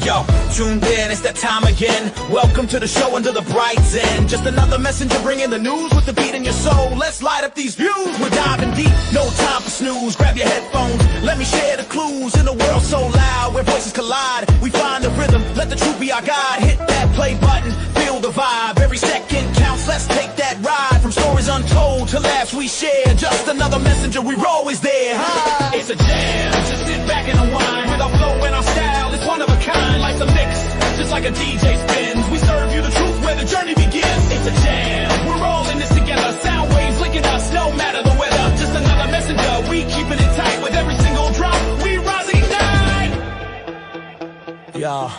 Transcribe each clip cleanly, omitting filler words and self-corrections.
Yo, tuned in, it's that time again. Welcome to the show under the bright zen. Just another messenger bringing the news with the beat in your soul. Let's light up these views. We're diving deep, no time for snooze. Grab your headphones, let me share the clues. In a world so loud, where voices collide, we find the rhythm, let the truth be our guide. Hit that play button, feel the vibe. Every second counts, let's take that ride. From stories untold to laughs we share. Just another messenger, we're always there. Hi. It's a jam, just sit back and unwind. With our flow and our style, it's one of a kind. Like the mix, just like a DJ spins. We serve you the truth where the journey begins. It's a jam, we're all in this together. Sound waves licking us, no matter the weather. Just another messenger, we keeping it tight. With every single drop, we rise and ignite. Yeah.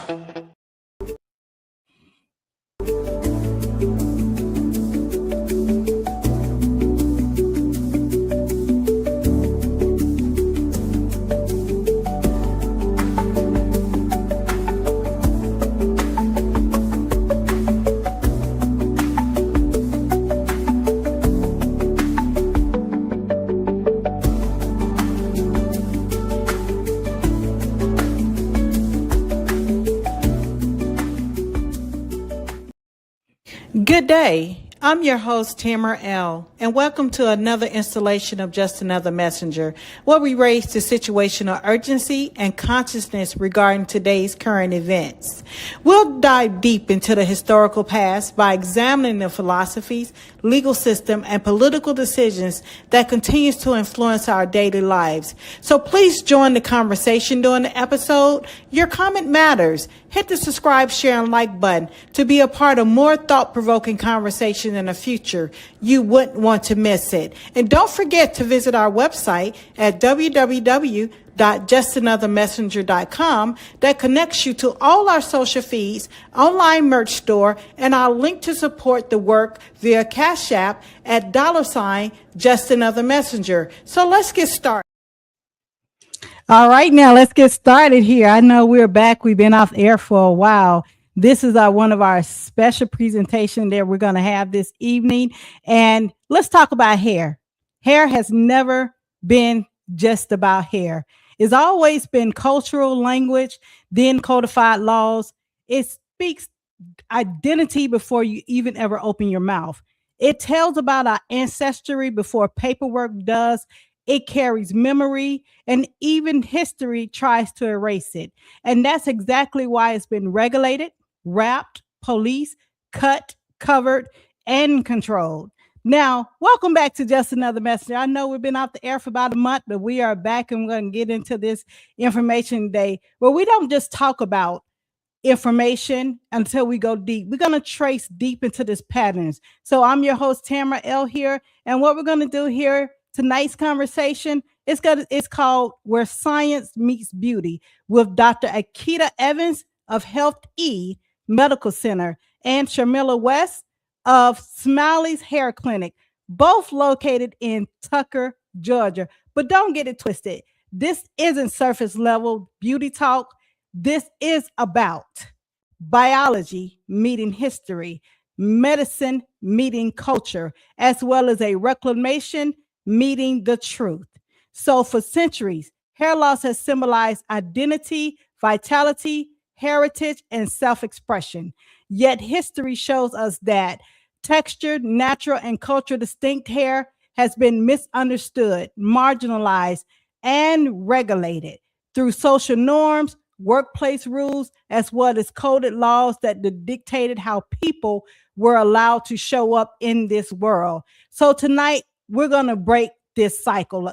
Good day. I'm your host, Sharmele, and welcome to another installation of Just Another Messenger, where we raise the situational urgency and consciousness regarding today's current events. We'll dive deep into the historical past by examining the philosophies, legal system, and political decisions that continues to influence our daily lives. So please join the conversation during the episode. Your comment matters. Hit the subscribe, share, and like button to be a part of more thought-provoking conversation in the future. You wouldn't want to miss it. And don't forget to visit our website at www.justanothermessenger.com that connects you to all our social feeds, online merch store, and our link to support the work via Cash App at $JustAnotherMessenger. So let's get started. All right, now let's get started here. I know we're back. We've been off air for a while. This is one of our special presentations that we're going to have this evening. And let's talk about hair. Hair has never been just about hair. It's always been cultural language, then codified laws. It speaks identity before you even ever open your mouth. It tells about our ancestry before paperwork does. It carries memory, and even history tries to erase it. And that's exactly why it's been regulated, wrapped, policed, cut, covered, and controlled. Now, welcome back to Just Another Messenger. I know we've been off the air for about a month, but we are back, and we're going to get into this information day where we don't just talk about information until we go deep. We're going to trace deep into this patterns. So I'm your host, Sharmele here, and what we're going to do here tonight's conversation it's called Where Science Meets Beauty with Dr. Akita Evans of Health E Medical Center and Sharmele West of Smiley's Hair Clinic, both located in Tucker, Georgia. But don't get it twisted. This isn't surface level beauty talk. This is about biology meeting history, medicine meeting culture, as well as a reclamation meeting the truth. So for centuries, hair loss has symbolized identity, vitality, heritage, and self-expression. Yet history shows us that textured, natural, and culture distinct hair has been misunderstood, marginalized, and regulated through social norms, workplace rules, as well as coded laws that dictated how people were allowed to show up in this world. So tonight, we're going to break this cycle.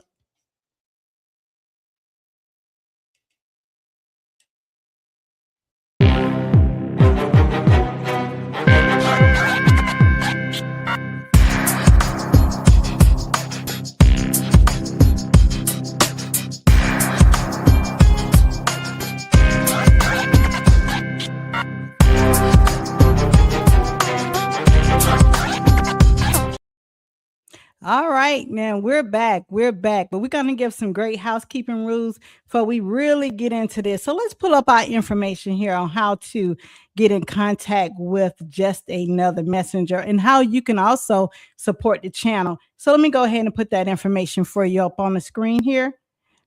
All right, now we're back, but we're going to give some great housekeeping rules before we really get into this. So let's pull up our information here on how to get in contact with Just Another Messenger and how you can also support the channel. So let me go ahead and put that information for you up on the screen here.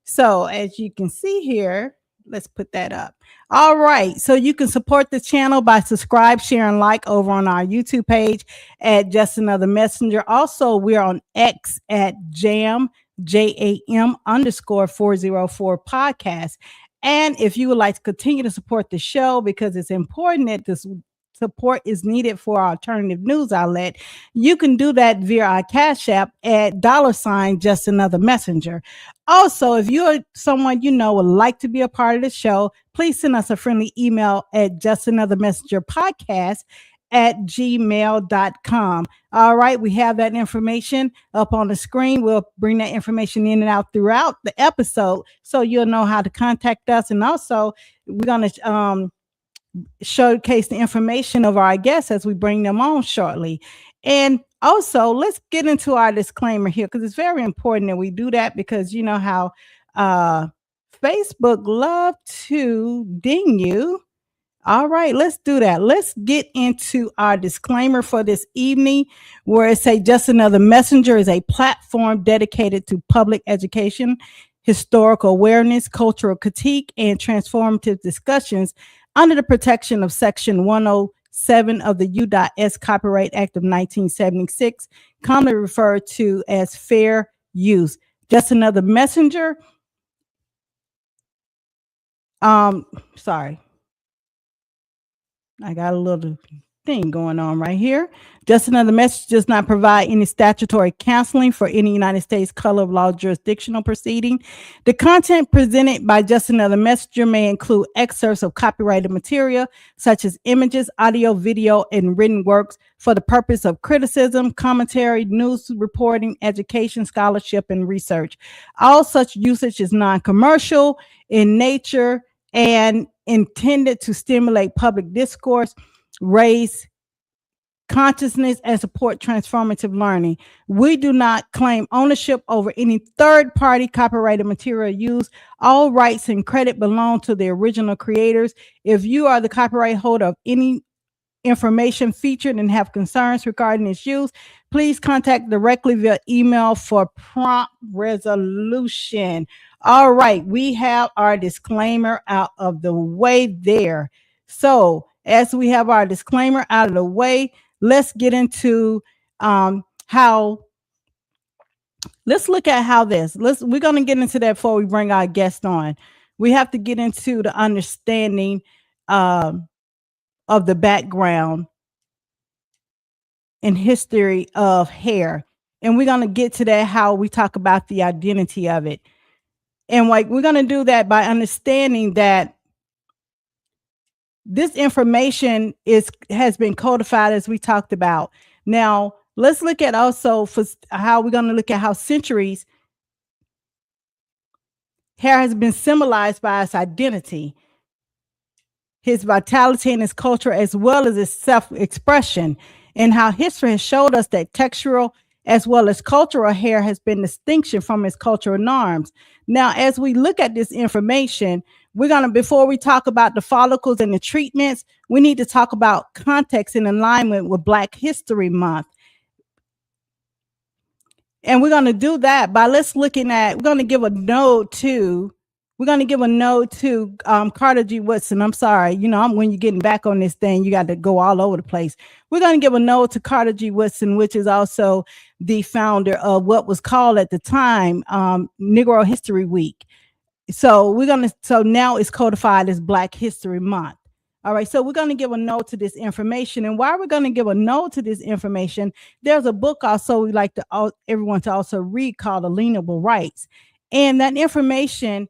So as you can see here, let's put that up. All right. So you can support the channel by subscribe, share, and like over on our YouTube page at Just Another Messenger. Also, we're on X at JAM underscore 404 podcast. And if you would like to continue to support the show, because it's important that this support is needed for our alternative news outlet, you can do that via our Cash App at $ Just Another Messenger. Also, if you're someone you know would like to be a part of the show, please send us a friendly email at justanothermessengerpodcast at gmail.com. All right, we have that information up on the screen. We'll bring that information in and out throughout the episode so you'll know how to contact us. And also, we're going to showcase the information of our guests as we bring them on shortly. And also, let's get into our disclaimer here, because it's very important that we do that, because you know how Facebook love to ding you. All right, let's do that. Let's get into our disclaimer for this evening, where it says Just Another Messenger is a platform dedicated to public education, historical awareness, cultural critique, and transformative discussions under the protection of Section 107 of the U.S. Copyright Act of 1976, commonly referred to as fair use. Just Another Messenger. Sorry. I got a little thing going on right here. Just Another Message does not provide any statutory counseling for any United States color of law jurisdictional proceeding. The content presented by Just Another Messenger may include excerpts of copyrighted material, such as images, audio, video, and written works for the purpose of criticism, commentary, news reporting, education, scholarship, and research. All such usage is non-commercial in nature and intended to stimulate public discourse, raise consciousness, and support transformative learning. We do not claim ownership over any third-party copyrighted material used. All rights and credit belong to the original creators. If you are the copyright holder of any information featured and have concerns regarding its use, please contact directly via email for prompt resolution. All right, we have our disclaimer out of the way there. So as we have our disclaimer out of the way, let's get into let's look at how we're going to get into that before we bring our guest on. We have to get into the understanding of the background and history of hair. And we're going to get to that, how we talk about the identity of it. And like, we're going to do that by understanding that this information has been codified, as we talked about. Now, let's look at also for how we're going to look at how centuries hair has been symbolized by its identity, his vitality, and his culture, as well as its self-expression, and how history has showed us that textural as well as cultural hair has been distinction from its cultural norms. Now, as we look at this information, before we talk about the follicles and the treatments, we need to talk about context in alignment with Black History Month. And we're going to do that by we're going to give a node to Carter G. Woodson. I'm sorry. When you're getting back on this thing, you got to go all over the place. We're going to give a node to Carter G. Woodson, which is also the founder of what was called at the time Negro History Week. So now it's codified as Black History Month. All right, so we're going to give a note to this information. And while we're going to give a note to this information, there's a book also we like everyone to also read called Alienable Rights. And that information,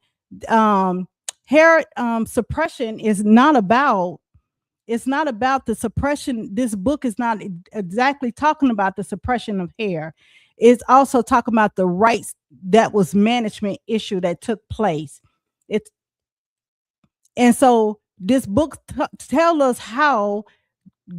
hair suppression is not about the suppression. This book is not exactly talking about the suppression of hair. It's also talking about the rights that was management issue that took place. And so this book tells us how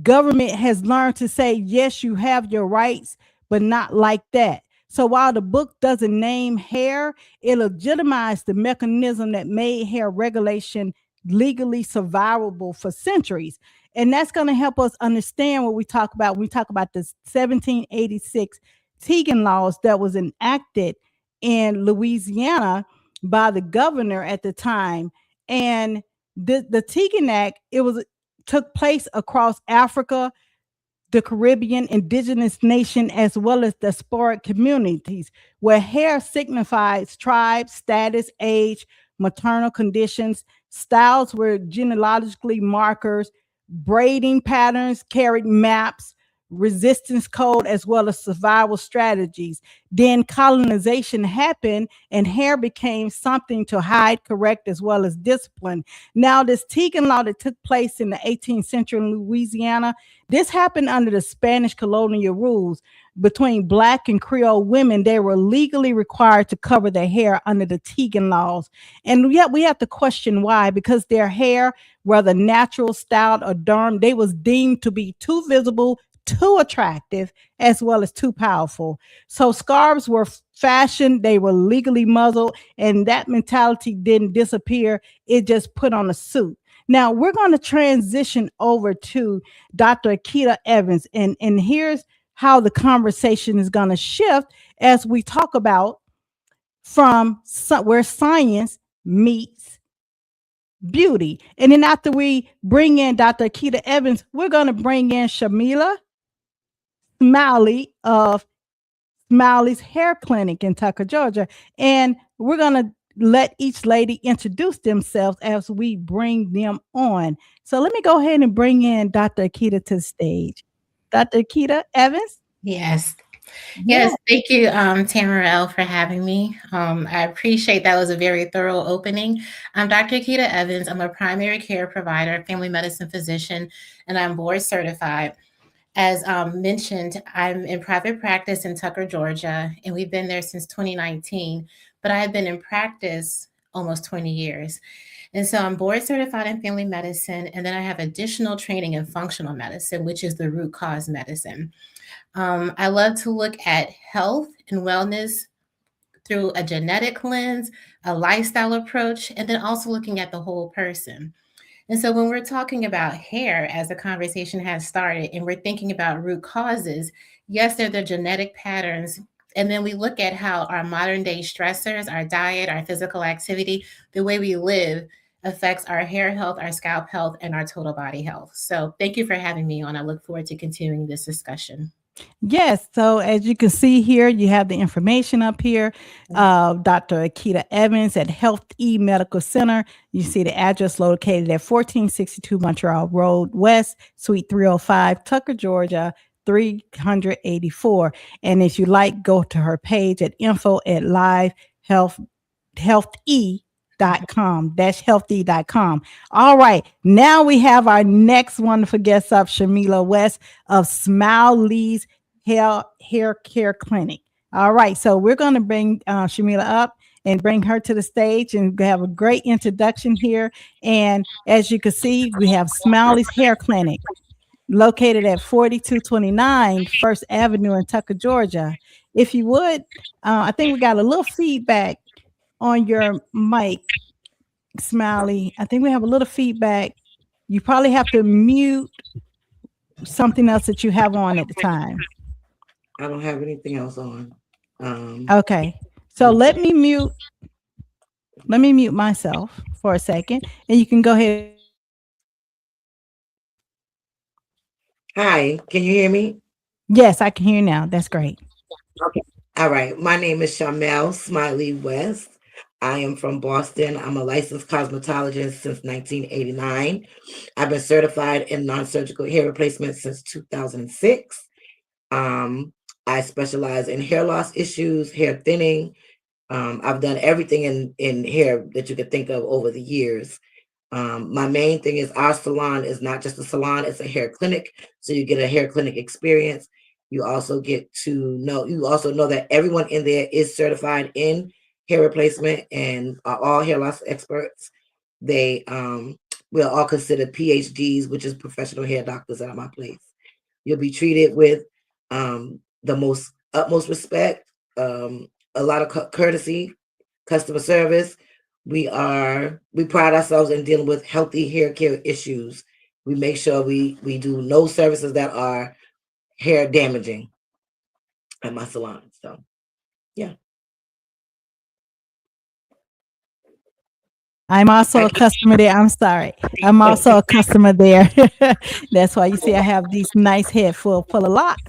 government has learned to say, yes, you have your rights, but not like that. So while the book doesn't name hair, it legitimized the mechanism that made hair regulation legally survivable for centuries. And that's going to help us understand what we talk about when we talk about the 1786 Tignon Laws that was enacted in Louisiana by the governor at the time. And the Tignon, it was took place across Africa, the Caribbean, indigenous nation, as well as diasporic communities, where hair signifies tribe, status, age, maternal conditions. Styles were genealogically markers. Braiding patterns carried maps, resistance code, as well as survival strategies. Then colonization happened, and hair became something to hide, correct, as well as discipline. Now, this Tignon law that took place in the 18th century in Louisiana, this happened under the Spanish colonial rules. Between Black and Creole women, they were legally required to cover their hair under the Tignon laws. And yet we have to question why, because their hair, whether natural, styled, or dermed, they was deemed to be too visible, too attractive, as well as too powerful. So scarves were fashioned, they were legally muzzled, and that mentality didn't disappear. It just put on a suit. Now we're going to transition over to Dr. Akita Evans, and here's how the conversation is going to shift as we talk about where science meets beauty. And then after we bring in Dr. Akita Evans, we're going to bring in Sharmele Smiley of Smiley's Hair Clinic in Tucker, Georgia. And we're going to let each lady introduce themselves as we bring them on. So let me go ahead and bring in Dr. Akita to the stage. Dr. Akita Evans? Yes. Yes, thank you, Tamarelle, for having me. I appreciate that was a very thorough opening. I'm Dr. Akita Evans. I'm a primary care provider, family medicine physician, and I'm board certified. As mentioned, I'm in private practice in Tucker, Georgia, and we've been there since 2019, but I have been in practice almost 20 years. And so I'm board certified in family medicine, and then I have additional training in functional medicine, which is the root cause medicine. I love to look at health and wellness through a genetic lens, a lifestyle approach, and then also looking at the whole person. And so when we're talking about hair, as the conversation has started, and we're thinking about root causes, yes, they're the genetic patterns. And then we look at how our modern day stressors, our diet, our physical activity, the way we live affects our hair health, our scalp health, and our total body health. So thank you for having me on. I look forward to continuing this discussion. Yes. So as you can see here, you have the information up here. Dr. Akita Evans at Health E Medical Center. You see the address located at 1462 Montreal Road West, Suite 305, Tucker, Georgia, 384. And if you like, go to her page at info@livehealthe.com. That's healthy.com. All right. Now we have our next wonderful guest up, Sharmele West of Smiley's Hair Care Clinic. All right. So we're going to bring Sharmele up and bring her to the stage and have a great introduction here. And as you can see, we have Smiley's Hair Clinic located at 4229 First Avenue in Tucker, Georgia. If you would, I think we got a little feedback on your mic, Smiley. I think we have a little feedback. You probably have to mute something else that you have on at the time. I don't have anything else on. Okay. So let me mute myself for a second, and you can go ahead. Hi, can you hear me? Yes, I can hear you now. That's great. Okay. All right. My name is Sharmele Smiley West. I am from Boston. I'm a licensed cosmetologist since 1989. I've been certified in non-surgical hair replacement since 2006. I specialize in hair loss issues, hair thinning. I've done everything in hair that you could think of over the years. My main thing is our salon is not just a salon, it's a hair clinic. So you get a hair clinic experience. You also know that everyone in there is certified in hair replacement and are all hair loss experts. They will all considered PhDs, which is professional hair doctors at my place. You'll be treated with the utmost respect, a lot of courtesy, customer service. We pride ourselves in dealing with healthy hair care issues. We make sure we do no services that are hair damaging at my salon. So yeah. I'm also a customer there. I'm sorry. I'm also a customer there. That's why you see I have these nice head full of locks.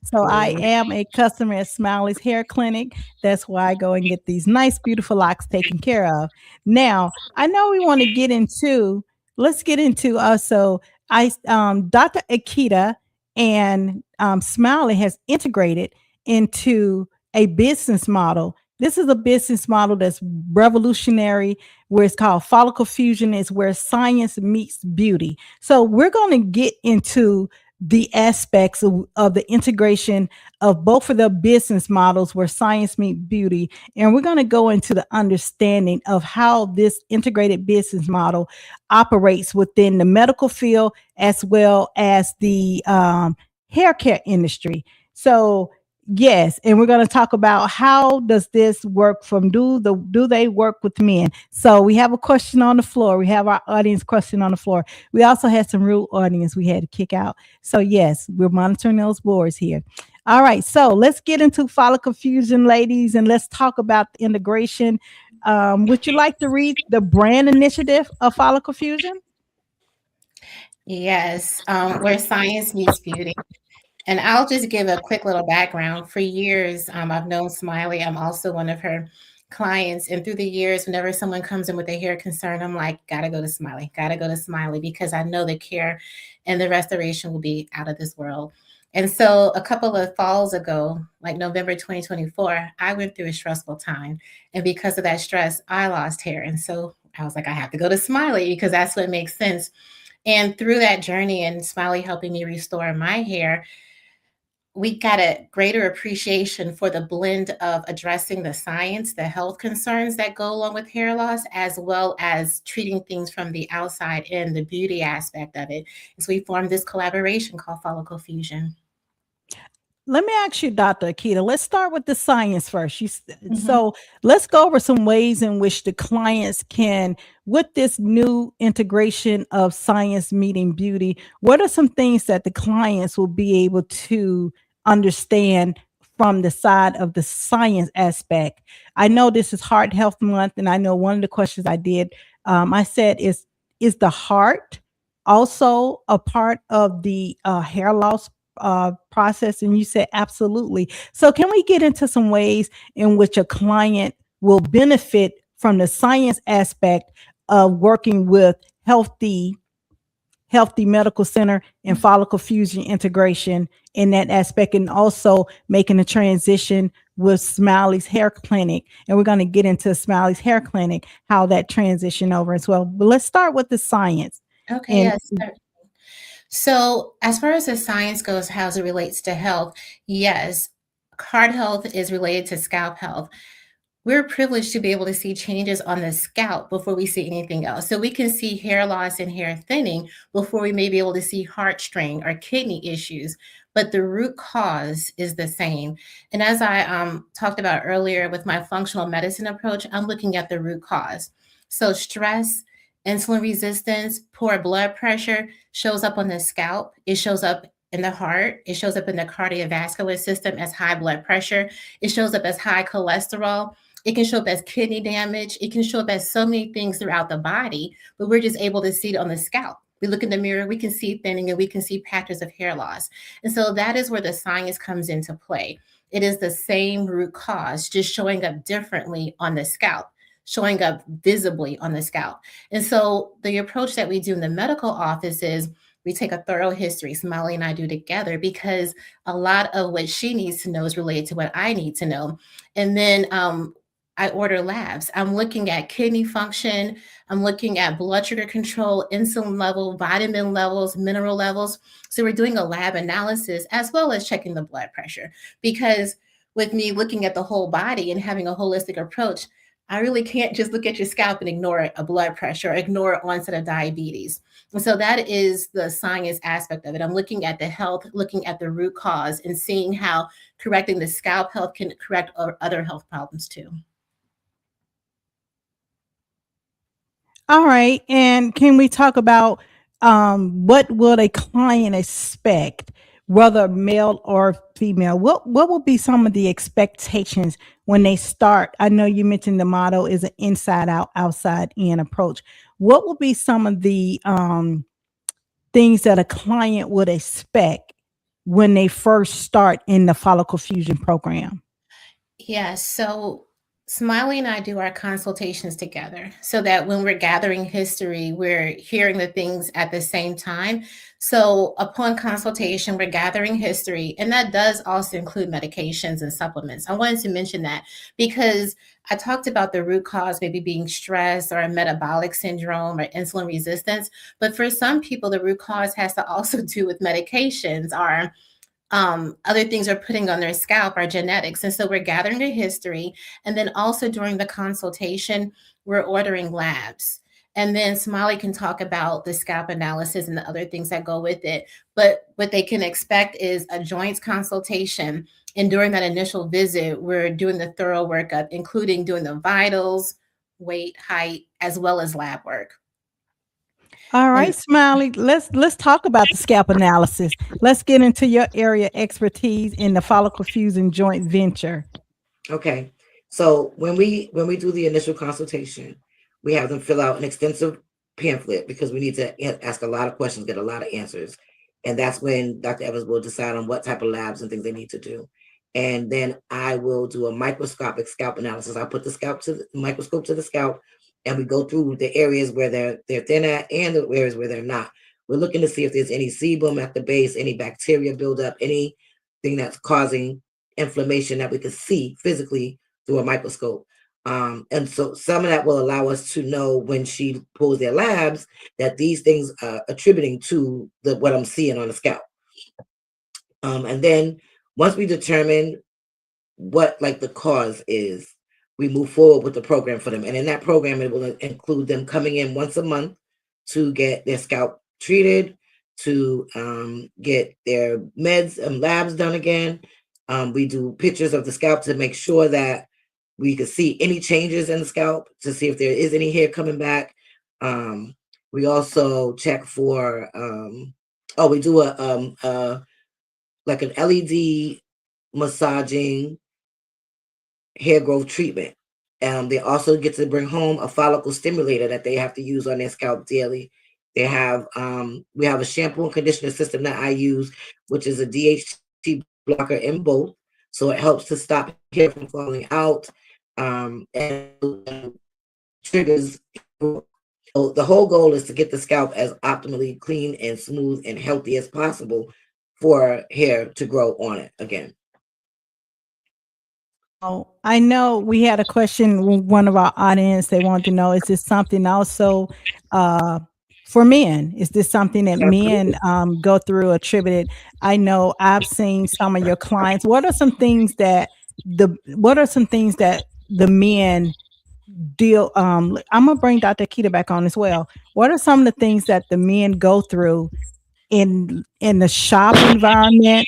So I am a customer at Smiley's Hair Clinic. That's why I go and get these nice, beautiful locks taken care of. Now, I know we want to get into, let's get into also, Dr. Akita and Smiley has integrated into a business model. This is a business model that's revolutionary, where it's called follicle fusion, is where science meets beauty. So we're going to get into the aspects of the integration of both of the business models where science meets beauty. And we're going to go into the understanding of how this integrated business model operates within the medical field as well as the hair care industry. So yes, and we're going to talk about how does this work from do they work with men? So we have a question on the floor. We have our audience question on the floor. We also had some real audience we had to kick out. So yes, we're monitoring those boards here. All right, so let's get into follicle fusion, ladies, and let's talk about the integration. Would you like to read the brand initiative of follicle fusion? Yes, where science meets beauty. And I'll just give a quick little background. For years, I've known Smiley. I'm also one of her clients. And through the years, whenever someone comes in with a hair concern, I'm like, gotta go to Smiley, gotta go to Smiley, because I know the care and the restoration will be out of this world. And so a couple of falls ago, like November 2024, I went through a stressful time. And because of that stress, I lost hair. And so I was like, I have to go to Smiley because that's what makes sense. And through that journey and Smiley helping me restore my hair, we got a greater appreciation for the blend of addressing the science, the health concerns that go along with hair loss, as well as treating things from the outside in, the beauty aspect of it. So we formed this collaboration called Follicle Fusion. Let me ask you, Dr. Akita, let's start with the science first. Mhm. So let's go over some ways in which the clients can, with this new integration of science meeting beauty, what are some things that the clients will be able to understand from the side of the science aspect? I know this is Heart Health Month, and I know one of the questions I did, I said, is the heart also a part of the hair loss process? And you said absolutely. So can we get into some ways in which a client will benefit from the science aspect of working with healthy medical center and follicle fusion integration in that aspect, and also making a transition with Smiley's Hair Clinic? And we're going to get into Smiley's Hair Clinic, how that transition over as well. But let's start with the science. Okay, And yes. So, as far as the science goes, how it relates to health, yes, heart health is related to scalp health. We're privileged to be able to see changes on the scalp before we see anything else. So we can see hair loss and hair thinning before we may be able to see heart strain or kidney issues. But the root cause is the same. And as I talked about earlier with my functional medicine approach, I'm looking at the root cause. So stress, insulin resistance, poor blood pressure shows up on the scalp. It shows up in the heart. It shows up in the cardiovascular system as high blood pressure. It shows up as high cholesterol. It can show up as kidney damage. It can show up as so many things throughout the body, but we're just able to see it on the scalp. We look in the mirror, we can see thinning, and we can see patches of hair loss. And so that is where the science comes into play. It is the same root cause, just showing up differently on the scalp, showing up visibly on the scalp. And so the approach that we do in the medical office is we take a thorough history, Smiley and I do together, because a lot of what she needs to know is related to what I need to know. And then I order labs. I'm looking at kidney function. I'm looking at blood sugar control, insulin level, vitamin levels, mineral levels. So we're doing a lab analysis as well as checking the blood pressure. Because with me looking at the whole body and having a holistic approach, I really can't just look at your scalp and ignore a blood pressure, or ignore onset of diabetes. And so that is the science aspect of it. I'm looking at the health, looking at the root cause, and seeing how correcting the scalp health can correct other health problems too. all right. And can we talk about what would a client expect whether male or female, what would be some of the expectations when they start? I know you mentioned the motto is an inside out, outside in approach. What would be some of the things that a client would expect when they first start in the follicle fusion program? Yeah, so Smiley and I do our consultations together so that when we're gathering history, we're hearing the things at the same time. So upon consultation, we're gathering history, and that does also include medications and supplements. I wanted to mention that because I talked about the root cause maybe being stress or a metabolic syndrome or insulin resistance, but for some people, the root cause has to also do with medications or other things are putting on their scalp are genetics. And so we're gathering the history. And then also during the consultation, we're ordering labs. And then Smiley can talk about the scalp analysis and the other things that go with it. But what they can expect is a joints consultation. And during that initial visit, we're doing the thorough workup, including doing the vitals, weight, height, as well as lab work. All And right, Smiley, let's talk about the scalp analysis. Let's get into your area expertise in the follicle fusion joint venture. Okay. So when we do the initial consultation, we have them fill out an extensive pamphlet because we need to ask a lot of questions, get a lot of answers. And that's when Dr. Evans will decide on what type of labs and things they need to do. And then I will do a microscopic scalp analysis. I'll put the scalp to the microscope to the scalp, and we go through the areas where they're thin at and the areas where they're not. We're looking to see if there's any sebum at the base, any bacteria buildup, anything that's causing inflammation that we can see physically through a microscope. And so some of that will allow us to know when she pulls their labs that these things are attributing to what I'm seeing on the scalp. And then once we determine what like the cause is, we move forward with the program for them. And in that program, it will include them coming in once a month to get their scalp treated, to get their meds and labs done again. We do pictures of the scalp to make sure that we can see any changes in the scalp, to see if there is any hair coming back. We also check for, we do like an LED massaging hair growth treatment. They also get to bring home a follicle stimulator that they have to use on their scalp daily. They have we have a shampoo and conditioner system that I use, which is a DHT blocker in both, so it helps to stop hair from falling out and triggers. So the whole goal is to get the scalp as optimally clean and smooth and healthy as possible for hair to grow on it again. Oh, I know we had a question with one of our audience. They wanted to know, is this something also for men? Is this something that men go through attributed? I know I've seen some of your clients. What are some things that the men deal I'm gonna bring Dr. Akita back on as well. What are some of the things that the men go through in the shop environment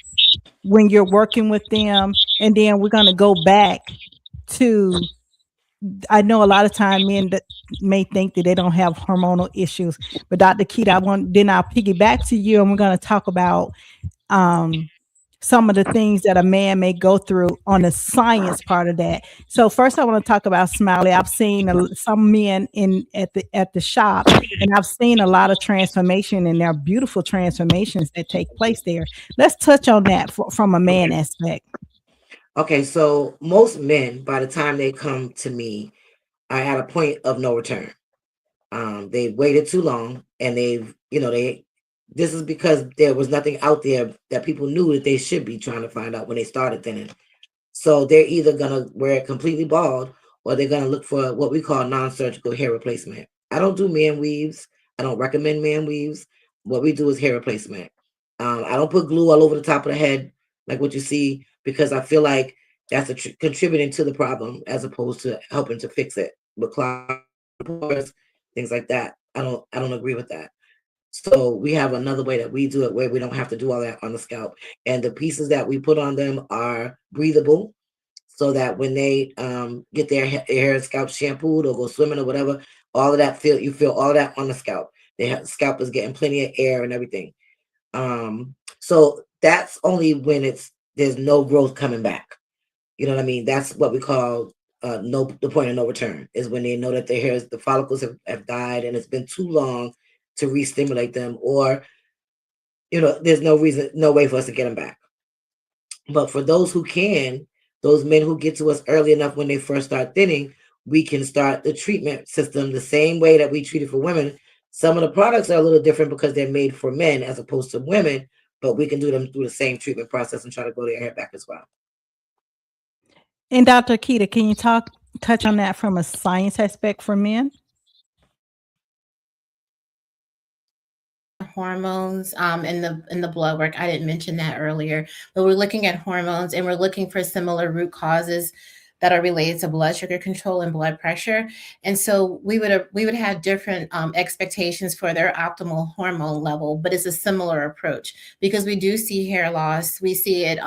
when you're working with them? And then we're going to go back to, I know a lot of time men that may think that they don't have hormonal issues, but Dr. Keita, I'll piggyback to you, and we're going to talk about some of the things that a man may go through on the science part of that. So first I want to talk about Smiley. I've seen some men at the shop, and I've seen a lot of transformation, and there are beautiful transformations that take place there. Let's touch on that from a man aspect. Okay, so most men, by the time they come to me, are at a point of no return. They've waited too long, and this is because there was nothing out there that people knew that they should be trying to find out when they started thinning. So they're either gonna wear it completely bald, or they're gonna look for what we call non-surgical hair replacement. I don't do man weaves. I don't recommend man weaves. What we do is hair replacement. I don't put glue all over the top of the head like what you see, because I feel like that's contributing to the problem as opposed to helping to fix it. With clogged pores, things like that, I don't agree with that. So we have another way that we do it where we don't have to do all that on the scalp. And the pieces that we put on them are breathable, so that when they get their hair and scalp shampooed or go swimming or whatever, all of that you feel all of that on the scalp. The scalp is getting plenty of air and everything. So that's only when there's no growth coming back. You know what I mean? That's what we call the point of no return, is when they know that the follicles have died and it's been too long to re-stimulate them, or there's no way for us to get them back. But for those who can, those men who get to us early enough when they first start thinning, we can start the treatment system the same way that we treat it for women. Some of the products are a little different because they're made for men as opposed to women, but we can do them through the same treatment process and try to grow their hair back as well. And Dr. Akita, can you touch on that from a science aspect for men? Hormones in the blood work. I didn't mention that earlier, but we're looking at hormones and we're looking for similar root causes that are related to blood sugar control and blood pressure. And so we would have different expectations for their optimal hormone level, but it's a similar approach because we do see hair loss. We see it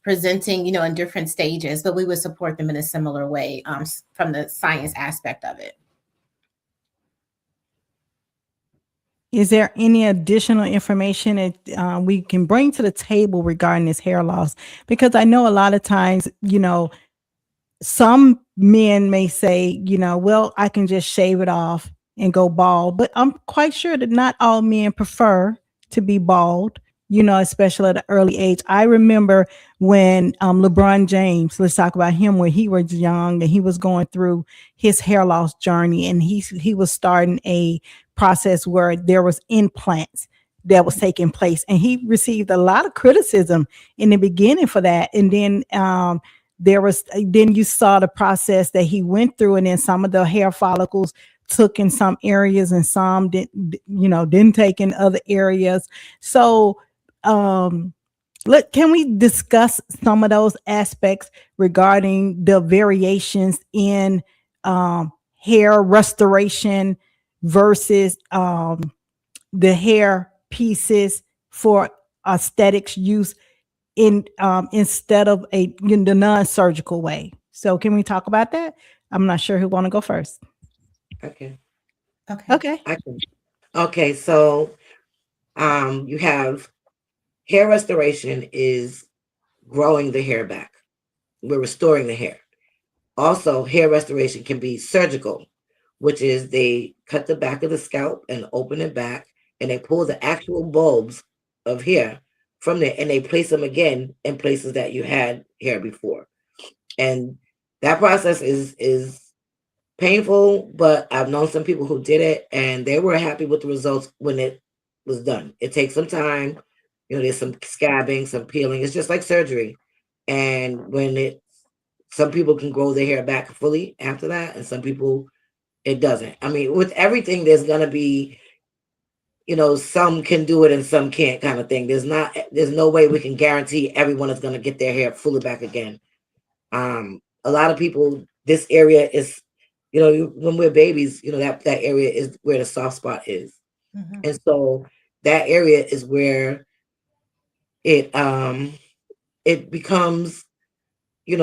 presenting, in different stages, but we would support them in a similar way from the science aspect of it. Is there any additional information that we can bring to the table regarding this hair loss? Because I know a lot of times, some men may say, well, I can just shave it off and go bald, but I'm quite sure that not all men prefer to be bald, especially at an early age. I remember when LeBron James, let's talk about him, when he was young and he was going through his hair loss journey, and he was starting a process where there was implants that was taking place, and he received a lot of criticism in the beginning for that. And then then you saw the process that he went through, and then some of the hair follicles took in some areas and some didn't take in other areas. So can we discuss some of those aspects regarding the variations in hair restoration versus the hair pieces for aesthetics use instead of the non-surgical way? So can we talk about that? I'm not sure who want to go first. Okay. Okay. I can. Okay. So, you have hair restoration is growing the hair back. We're restoring the hair. Also, hair restoration can be surgical, which is they cut the back of the scalp and open it back, and they pull the actual bulbs of hair from there, and they place them again in places that you had hair before. And that process is painful, but I've known some people who did it and they were happy with the results when it was done. It takes some time. There's some scabbing, some peeling. It's just like surgery. And some people can grow their hair back fully after that, and some people it doesn't. I mean, with everything, there's gonna be, some can do it and some can't, kind of thing. There's no way we can guarantee everyone is gonna get their hair fully back again. A lot of people, this area is, when we're babies, that area is where the soft spot is. Mm-hmm. And so that area is where it becomes,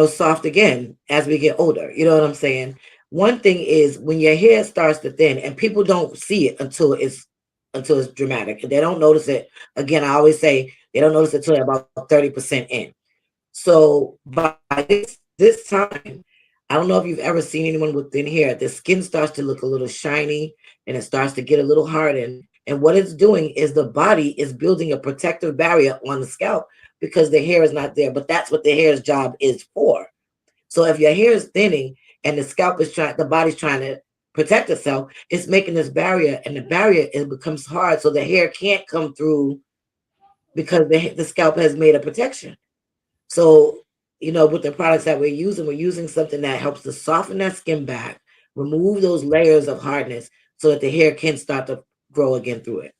soft again as we get older. You know what I'm saying? One thing is when your hair starts to thin, and people don't see it until it's dramatic, and they don't notice it. Again, I always say they don't notice it until about 30% in. So by this time, I don't know if you've ever seen anyone with thin hair. The skin starts to look a little shiny and it starts to get a little hardened. And what it's doing is the body is building a protective barrier on the scalp because the hair is not there. But that's what the hair's job is for. So if your hair is thinning and the body's trying to protect itself, it's making this barrier, and the barrier, it becomes hard. So the hair can't come through because the scalp has made a protection. So, with the products that we're using something that helps to soften that skin back, remove those layers of hardness so that the hair can start to grow again through it.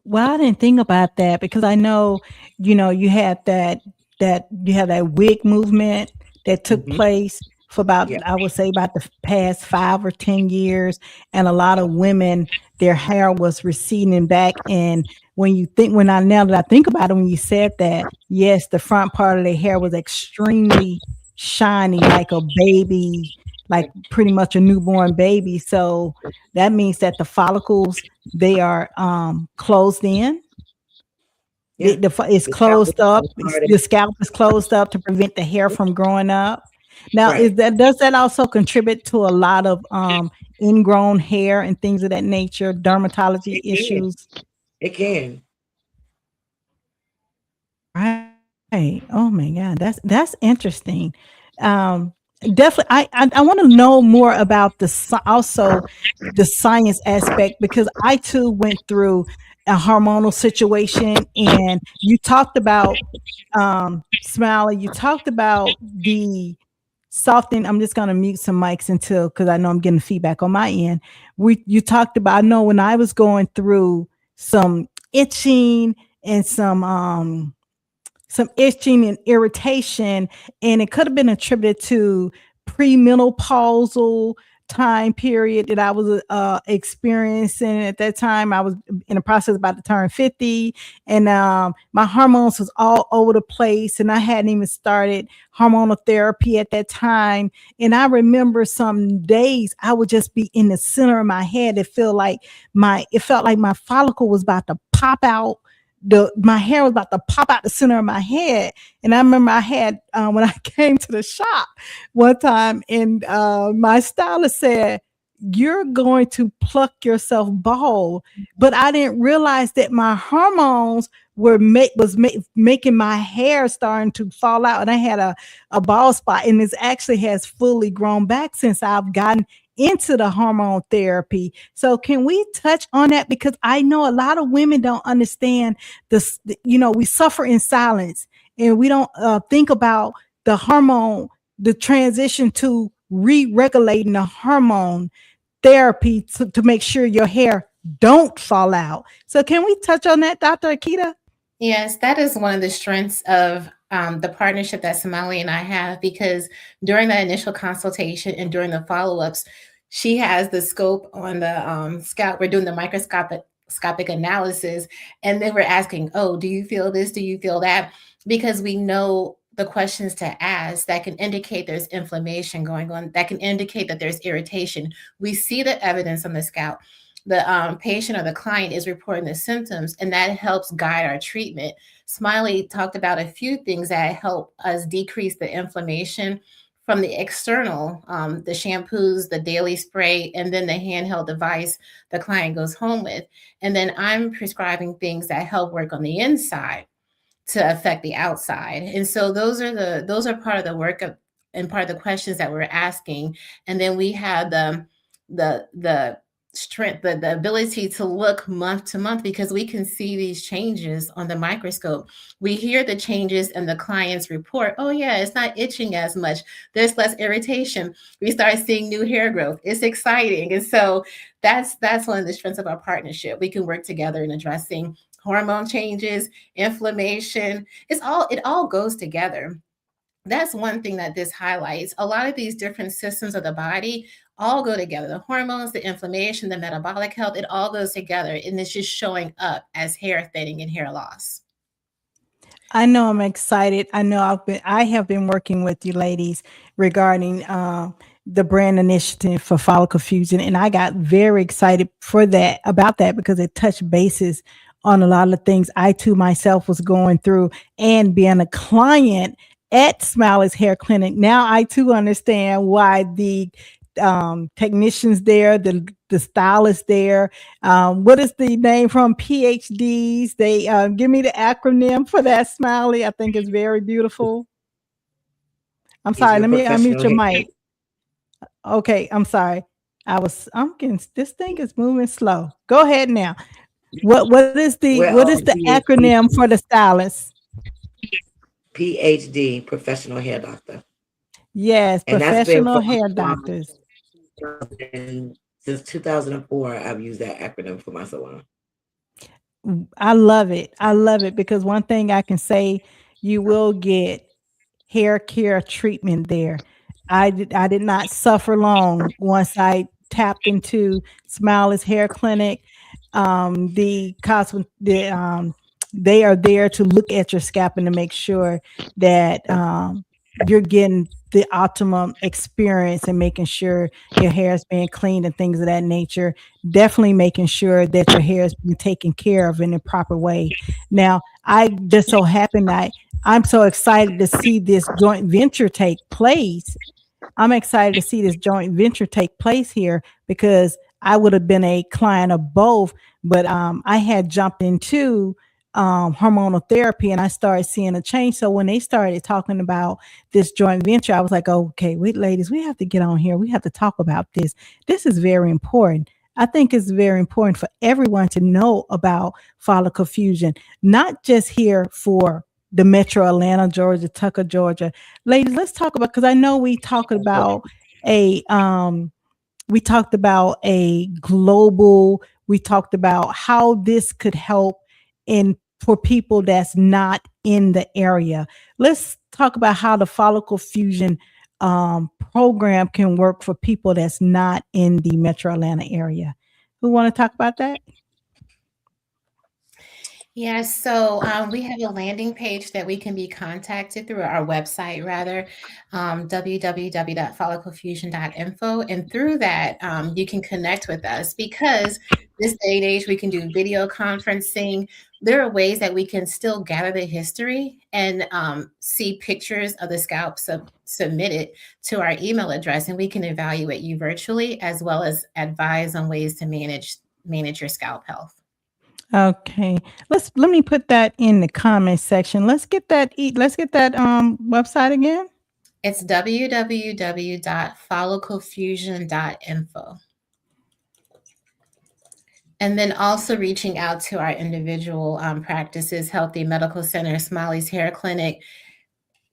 Well, I didn't think about that because I know, you had that wig movement that took place for about, I would say about the past 5 or 10 years. And a lot of women, their hair was receding back. And now that I think about it, when you said that, yes, the front part of their hair was extremely shiny, like a baby, like pretty much a newborn baby. So that means that the follicles, they are closed in. Yeah. It's The scalp closed up. is started. The scalp is closed up to prevent the hair from growing up. Now, Right. does that also contribute to a lot of ingrown hair and things of that nature, dermatology It can. issues? It can. Right. Oh my God, that's interesting. Um, Definitely, I want to know more about also the science aspect, because I too went through a hormonal situation, and you talked about Smiley. You talked about the softening. I'm just going to mute some mics until, because I know I'm getting feedback on my end. You talked about. I know when I was going through some itching and some itching and irritation, and it could have been attributed to premenopausal time period that I was experiencing at that time. I was in the process about to turn 50, and my hormones was all over the place, and I hadn't even started hormonal therapy at that time. And I remember some days I would just be in the center of my head. It felt like my follicle was about to pop out. My hair was about to pop out the center of my head. And I remember I had when I came to the shop one time, and my stylist said, "You're going to pluck yourself bald." But I didn't realize that my hormones making my hair starting to fall out, and I had a bald spot, and it actually has fully grown back since I've gotten into the hormone therapy. So can we touch on that? Because I know a lot of women don't understand this. We suffer in silence, and we don't think about the hormone, the transition to re-regulating the hormone therapy to make sure your hair don't fall out. So can we touch on that, Dr. Akita? Yes, that is one of the strengths of the partnership that Smiley and I have, because during that initial consultation and during the follow-ups, she has the scope on the scalp. We're doing the microscopic analysis, and then we're asking, oh, do you feel this? Do you feel that? Because we know the questions to ask that can indicate there's inflammation going on, that can indicate that there's irritation. We see the evidence on the scalp. The patient or the client is reporting the symptoms, and that helps guide our treatment. Smiley talked about a few things that help us decrease the inflammation from the external, the shampoos, the daily spray, and then the handheld device the client goes home with. And then I'm prescribing things that help work on the inside to affect the outside. And so those are part of the work of, and part of the questions that we're asking. And then we have the strength, the ability to look month to month, because we can see these changes on the microscope. We hear the changes in the client's report. Oh yeah, it's not itching as much. There's less irritation. We start seeing new hair growth. It's exciting. And so that's one of the strengths of our partnership. We can work together in addressing hormone changes, inflammation. It all goes together. That's one thing that this highlights. A lot of these different systems of the body all go together. The hormones, the inflammation, the metabolic health, it all goes together. And it's just showing up as hair thinning and hair loss. I know I'm excited. I know I have been working with you ladies regarding the brand initiative for follicle fusion, and I got very excited about that because it touched bases on a lot of things I too myself was going through, and being a client at Smiley's Hair Clinic. Now I too understand why the technicians there, the stylists there. What is the name from PhDs? They give me the acronym for that, Smiley. I think it's very beautiful. I'm sorry. Let me unmute your mic. Okay, I'm sorry. I'm getting, this thing is moving slow. Go ahead now. What is the acronym for the stylist? PhD, professional hair doctor. Yes, professional hair doctors. Since 2004, I've used that acronym for my salon. I love it. I love it because one thing I can say, you will get hair care treatment there. I did not suffer long once I tapped into Smiley's Hair Clinic. They are there to look at your scalp and to make sure that you're getting the optimum experience and making sure your hair is being cleaned and things of that nature. Definitely making sure that your hair is being taken care of in a proper way. Now, I just so happen that I'm so excited to see this joint venture take place. I'm excited to see this joint venture take place here because I would have been a client of both, but I had jumped into hormonal therapy and I started seeing a change. So when they started talking about this joint venture, I was like, okay, wait, ladies, we have to get on here. We have to talk about this. This is very important. I think it's very important for everyone to know about follicle fusion, not just here for the Metro Atlanta, Georgia, Tucker, Georgia. Ladies, let's talk about, because I know a we talked about a global, we talked about how this could help in for people that's not in the area. Let's talk about how the follicle fusion program can work for people that's not in the Metro Atlanta area. Who want to talk about that? Yes, so we have a landing page that we can be contacted through our website, rather, www.folliclefusion.info. And through that, you can connect with us because this day and age, we can do video conferencing. There are ways that we can still gather the history and see pictures of the scalp submitted to our email address, and we can evaluate you virtually as well as advise on ways to manage your scalp health. Okay. Let me put that in the comment section. Let's get that website again. It's www.folliclefusion.info. And then also reaching out to our individual practices, Healthy Medical Center, Smiley's Hair Clinic.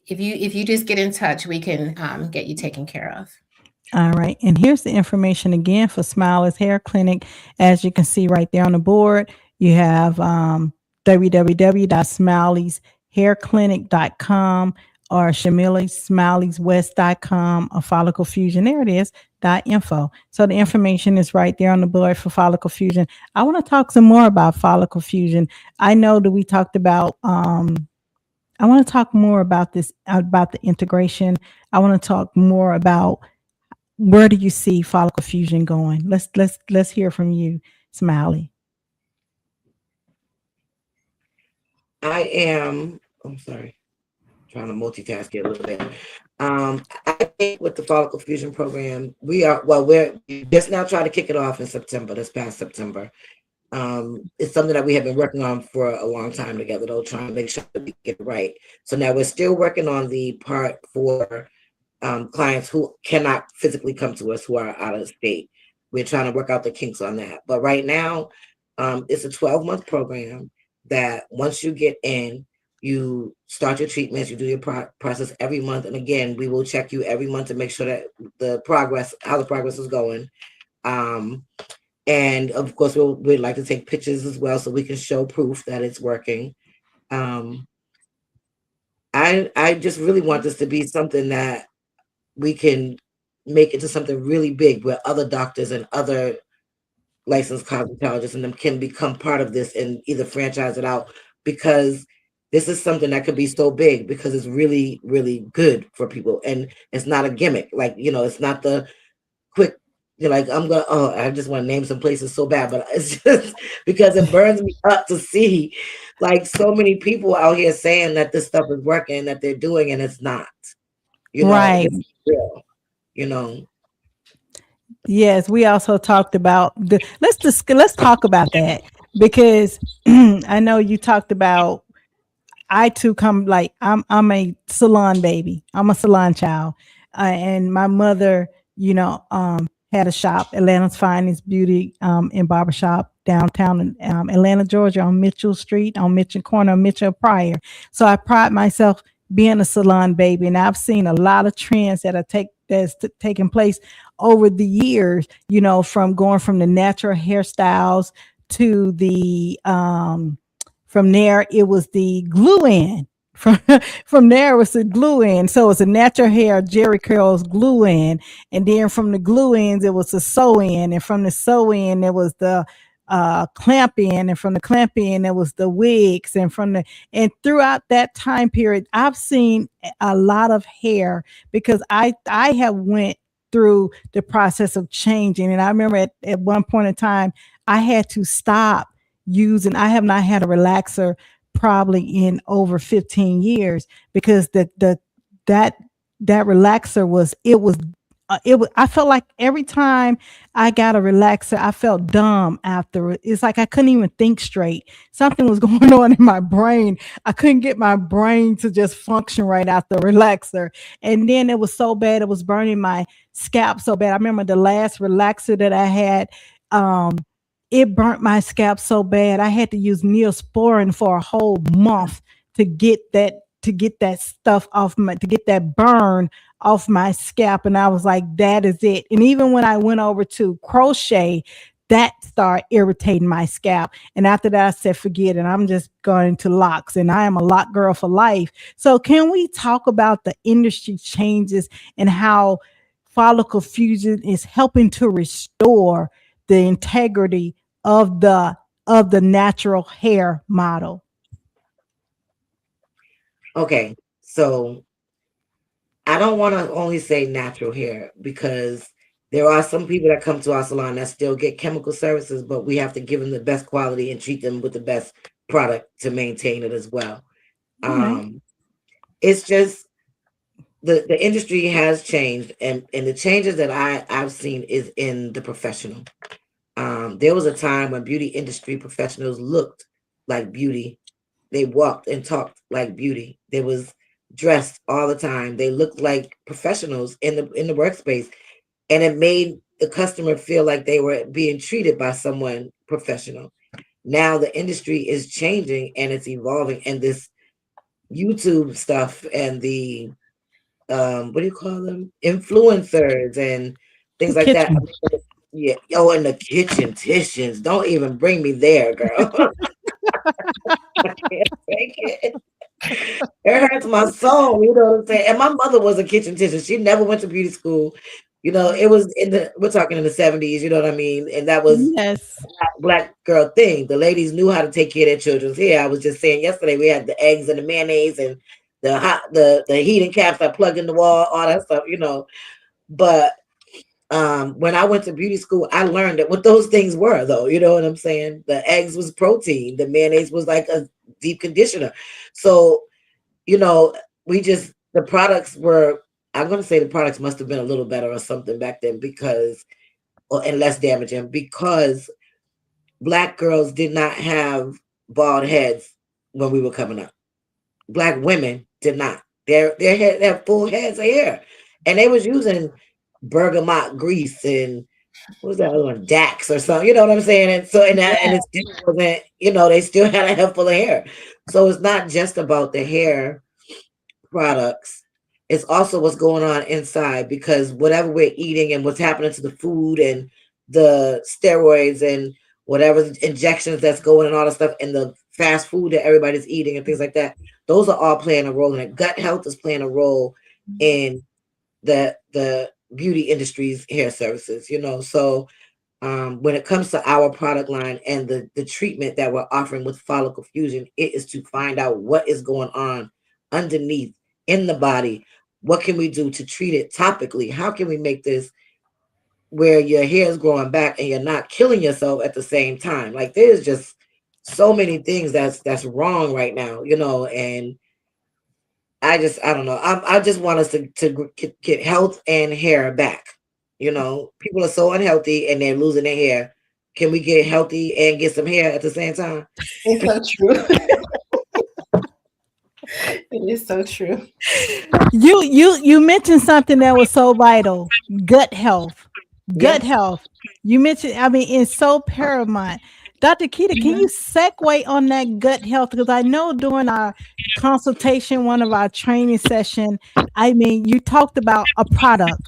If you just get in touch, we can get you taken care of. All right. And here's the information again for Smiley's Hair Clinic. As you can see right there on the board, you have www.smileyshairclinic.com or smileyswest.com or follicle fusion. There it is. .info. So the information is right there on the board for follicle fusion. I want to talk some more about follicle fusion. I know that we talked about I want to talk more about this, about the integration. I want to talk more about where do you see follicle fusion going. Let's hear from you, Smiley. I'm sorry, trying to multitask here a little bit. I think with the follicle fusion program, we're just now trying to kick it off in September, this past September. It's something that we have been working on for a long time together, though, trying to make sure that we get it right. So now we're still working on the part for clients who cannot physically come to us, who are out of state. We're trying to work out the kinks on that. But right now, it's a 12-month program that once you get in, you start your treatments, you do your process every month. And again, we will check you every month to make sure that how the progress is going. And of course, we'd like to take pictures as well so we can show proof that it's working. I just really want this to be something that we can make into something really big where other doctors and other licensed cosmetologists and them can become part of this and either franchise it out, because this is something that could be so big because it's really, really good for people. And it's not a gimmick. Like, it's not the quick, I just want to name some places so bad, but it's just because it burns me up to see like so many people out here saying that this stuff is working, that they're doing, and it's not, right. It's real, Yes, we also talked about let's talk about that, because I know you talked about, I too come, like I'm a salon baby. I'm a salon child. And my mother, had a shop, Atlanta's Finest Beauty and Barbershop, downtown in Atlanta, Georgia, on Mitchell Street, on Mitchell corner, Mitchell Pryor. So I pride myself being a salon baby, and I've seen a lot of trends that's taken place over the years, from going from the natural hairstyles to the from there it was the glue in. From there it was the glue in. So it's a natural hair Jerry curls glue in, and then from the glue ins it was the sew in, and from the sew in it was the clamp in, and from the clamp in there was the wigs, and throughout that time period I've seen a lot of hair, because I have went through the process of changing. And I remember at one point in time I had to stop using. I have not had a relaxer probably in over 15 years, because that that relaxer was, it was, I felt like every time I got a relaxer, I felt dumb after it. It's like I couldn't even think straight. Something was going on in my brain. I couldn't get my brain to just function right after relaxer. And then it was so bad, it was burning my scalp so bad. I remember the last relaxer that I had, um, it burnt my scalp so bad. I had to use Neosporin for a whole month to get that stuff off my, to get that burn off my scalp. And I was like, that is it. And even when I went over to crochet, that started irritating my scalp. And after that, I said, forget it. I'm just going into locks, and I am a lock girl for life. So can we talk about the industry changes and how follicle fusion is helping to restore the integrity of the natural hair model? Okay, so I don't want to only say natural hair, because there are some people that come to our salon that still get chemical services, but we have to give them the best quality and treat them with the best product to maintain it as well. Right. It's just the industry has changed, and the changes that I've seen is in the professional. There was a time when beauty industry professionals looked like beauty. They walked and talked like beauty. They was dressed all the time. They looked like professionals in the workspace, and it made the customer feel like they were being treated by someone professional. Now the industry is changing and it's evolving, and this YouTube stuff and the what do you call them? Influencers and things like that. Kitchen. Yeah. Oh, and the kitchen titians. Don't even bring me there, girl. I can't take it. It hurts my soul, you know what I'm saying? And my mother was a kitchen titian. She never went to beauty school. You know, it was we're talking in the 70s, you know what I mean? And that was Yes. black girl thing. The ladies knew how to take care of their children's hair. I was just saying yesterday we had the eggs and the mayonnaise and the heating caps I plugged in the wall, all that stuff, you know. But when I went to beauty school, I learned that what those things were, though. You know what I'm saying? The eggs was protein, the mayonnaise was like a deep conditioner. So, you know, the products were, I'm going to say the products must have been a little better or something back then, and less damaging, because black girls did not have bald heads when we were coming up. Black women did not. Their head, they have full heads of hair, and they was using bergamot grease and what was that other one, Dax or something, you know what I'm saying? And so and it still wasn't, you know, they still had a head full of hair. So it's not just about the hair products, it's also what's going on inside, because whatever we're eating and what's happening to the food and the steroids and whatever injections that's going and all the stuff and the fast food that everybody's eating and things like that, those are all playing a role in it. Gut health is playing a role in the beauty industry's hair services, you know. So when it comes to our product line and the treatment that we're offering with follicle fusion, it is to find out what is going on underneath in the body. What can we do to treat it topically? How can we make this where your hair is growing back and you're not killing yourself at the same time? Like, there's just so many things that's wrong right now, you know. And I don't know. I just want us to get health and hair back. You know, people are so unhealthy and they're losing their hair. Can we get healthy and get some hair at the same time? It's so true. It is so true. You mentioned something that was so vital: gut health. Gut health. You mentioned, I mean, it's so paramount. Dr. Akita, can you segue on that gut health? Because I know during our consultation, one of our training session, I mean, you talked about a product.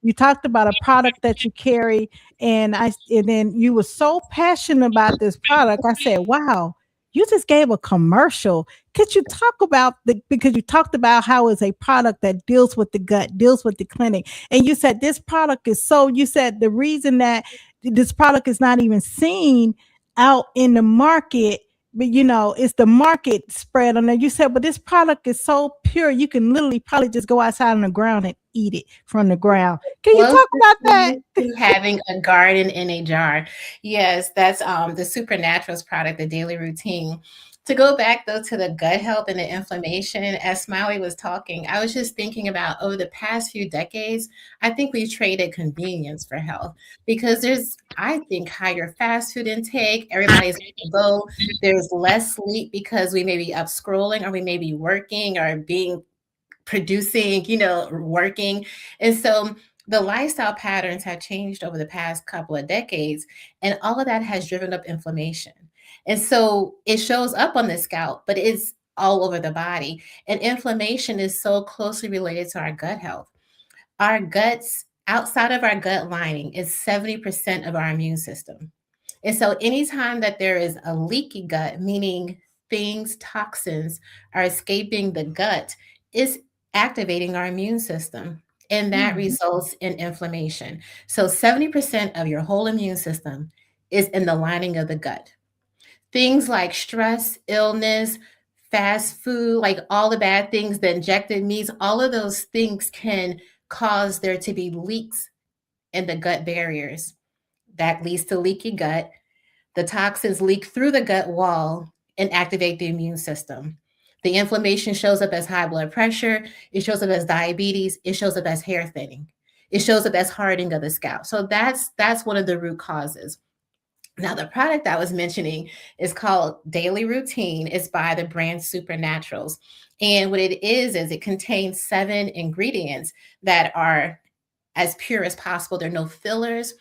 You talked about a product that you carry, and then you were so passionate about this product. I said, wow, you just gave a commercial. Could you talk about because you talked about how it's a product that deals with the gut, deals with the clinic. And you said this product is you said the reason that this product is not even seen out in the market, but it's the market spread on there. You said, but this product is so pure, you can literally probably just go outside on the ground and eat it from the ground. Can you talk about that? To having a garden in a jar. Yes, that's the Supernaturals product, the daily routine. To go back though to the gut health and the inflammation, as Smiley was talking, I was just thinking about over the past few decades, I think we've traded convenience for health because there's, I think, higher fast food intake. Everybody's low. There's less sleep because we may be up scrolling or we may be working or being producing, working. And so the lifestyle patterns have changed over the past couple of decades, and all of that has driven up inflammation. And so it shows up on the scalp, but it's all over the body. And inflammation is so closely related to our gut health. Our guts, outside of our gut lining, is 70% of our immune system. And so anytime that there is a leaky gut, meaning things, toxins are escaping the gut, it's activating our immune system. And that results in inflammation. So 70% of your whole immune system is in the lining of the gut. Things like stress, illness, fast food, like all the bad things, the injected meats, all of those things can cause there to be leaks in the gut barriers. That leads to leaky gut. The toxins leak through the gut wall and activate the immune system. The inflammation shows up as high blood pressure. It shows up as diabetes. It shows up as hair thinning. It shows up as hardening of the scalp. So that's one of the root causes. Now, the product I was mentioning is called Daily Routine. It's by the brand Supernaturals. And what it is it contains 7 ingredients that are as pure as possible. There are no fillers.